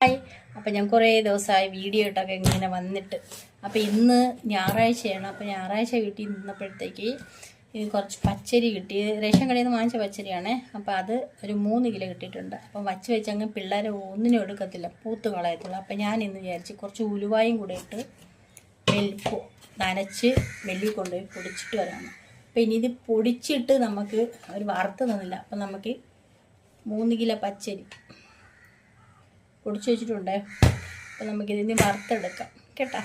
Hi. അപ്പം ഞാൻ കുറേ ദിവസമായി വീഡിയോ ഇട്ടൊക്കെ ഇങ്ങനെ വന്നിട്ട്, അപ്പം ഇന്ന് ഞായറാഴ്ചയാണ്. അപ്പം ഞായറാഴ്ച വീട്ടിൽ നിന്നപ്പോഴത്തേക്ക് ഇത് കുറച്ച് പച്ചരി കിട്ടി. റേഷൻ കടയിൽ നിന്ന് വാങ്ങിച്ച പച്ചരിയാണ്. അപ്പോൾ അത് ഒരു 3 കിലോ കിട്ടിയിട്ടുണ്ട്. അപ്പം വെച്ചങ്ങ് പിള്ളേരെ ഒന്നിനും എടുക്കത്തില്ല, പൂത്ത് കളയത്തുള്ളൂ. അപ്പം ഞാൻ ഇന്ന് വിചാരിച്ച് കുറച്ച് ഉലുവായും കൂടെ ഇട്ട് നനച്ച് വെള്ളി കൊണ്ടുപോയി പൊടിച്ചിട്ട് വരാമെന്ന്. അപ്പം ഇനി ഇത് പൊടിച്ചിട്ട് നമുക്ക് ഒരു വറുത്ത് തന്നില്ല. അപ്പം നമുക്ക് 3 കിലോ പച്ചരി പൊടിച്ച് വെച്ചിട്ടുണ്ട്. അപ്പോൾ നമുക്കിതിന് വറുത്തെടുക്കാം കേട്ടോ.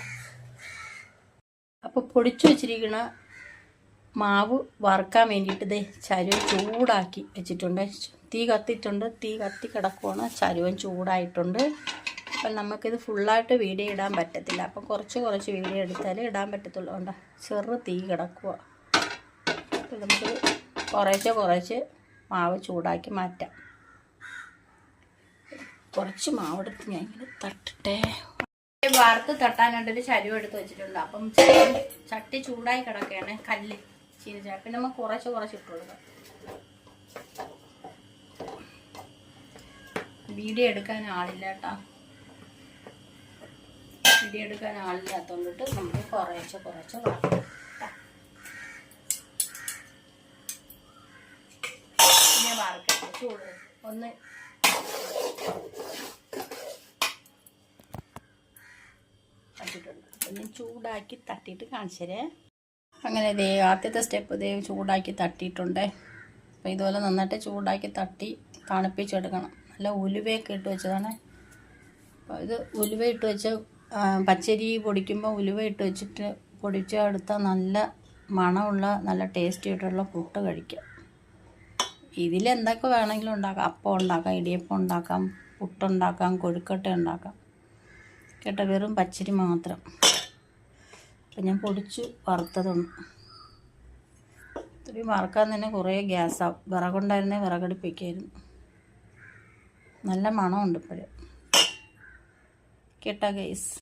അപ്പോൾ പൊടിച്ചു വെച്ചിരിക്കുന്ന മാവ് വറുക്കാൻ വേണ്ടിയിട്ട് ഇതേ ചരുവം ചൂടാക്കി വെച്ചിട്ടുണ്ട്. തീ കത്തിയിട്ടുണ്ട്, തീ കത്തി കിടക്കുവാണ്, ചരുവം ചൂടായിട്ടുണ്ട്. അപ്പം നമുക്കിത് ഫുള്ളായിട്ട് വീഡിയോ ഇടാൻ പറ്റത്തില്ല. അപ്പം കുറച്ച് വീഡിയോ എടുത്താലേ ഇടാൻ പറ്റത്തുള്ളൂ. ഉണ്ട് ചെറു തീ കിടക്കുക. അപ്പം നമുക്ക് കുറച്ച് മാവ് ചൂടാക്കി മാറ്റാം. കുറച്ച് മാവെടുത്ത് ഞാൻ ഇങ്ങനെ തട്ടട്ടെ. വറുത്ത് തട്ടാനായിട്ടൊരു ചരുവം എടുത്ത് വെച്ചിട്ടുണ്ട്. അപ്പം ചട്ടി ചൂടായി കിടക്കുകയാണ്, കല്ല് ചീനിച്ച. പിന്നെ നമുക്ക് കുറച്ച് ഇട്ട് കൊടുക്കാം. വീഡിയോ എടുക്കാൻ ആളില്ല കേട്ടോ. വീഡിയോ എടുക്കാൻ ആളില്ലാത്തതുകൊണ്ടിട്ട് നമുക്ക് കുറച്ച് വറുത്ത് പിന്നെ വറുക്കട്ടെ. ചൂട് ഒന്ന് തട്ടിട്ടുണ്ട്. അപ്പം ഞാൻ ചൂടാക്കി തട്ടിയിട്ട് കാണിച്ചു തരേ. അങ്ങനെ ദേ ആദ്യത്തെ സ്റ്റെപ്പ് ദേ ചൂടാക്കി തട്ടിയിട്ടുണ്ട്. അപ്പോൾ ഇതുപോലെ നന്നായിട്ട് ചൂടാക്കി തട്ടി തണുപ്പിച്ചെടുക്കണം. നല്ല ഉലുവയൊക്കെ ഇട്ട് വെച്ചതാണ്. അപ്പോൾ ഇത് ഉലുവ ഇട്ട് വെച്ച് പച്ചരി പൊടിക്കുമ്പോൾ ഉലുവ ഇട്ട് വെച്ചിട്ട് പൊടിച്ചെടുത്താൽ നല്ല മണമുള്ള നല്ല ടേസ്റ്റി ആയിട്ടുള്ള പുട്ട് കഴിക്കാം. ഇതിലെന്തൊക്കെ വേണമെങ്കിലും ഉണ്ടാക്കാം. അപ്പം ഉണ്ടാക്കാം, ഇടിയപ്പം ഉണ്ടാക്കാം, പുട്ടുണ്ടാക്കാം, കൊഴുക്കട്ട ഉണ്ടാക്കാം കേട്ടോ. വെറും പച്ചരി മാത്രം. അപ്പം ഞാൻ പൊടിച്ച് വറുത്തതുണ്ട്. ഇത്തിരി വറുക്കാൻ തന്നെ കുറേ ഗ്യാസാവും. വിറകുണ്ടായിരുന്നേ വിറകടുപ്പിക്കായിരുന്നു. നല്ല മണമുണ്ട് ഇപ്പോഴും കേട്ടോ ഗൈസ്.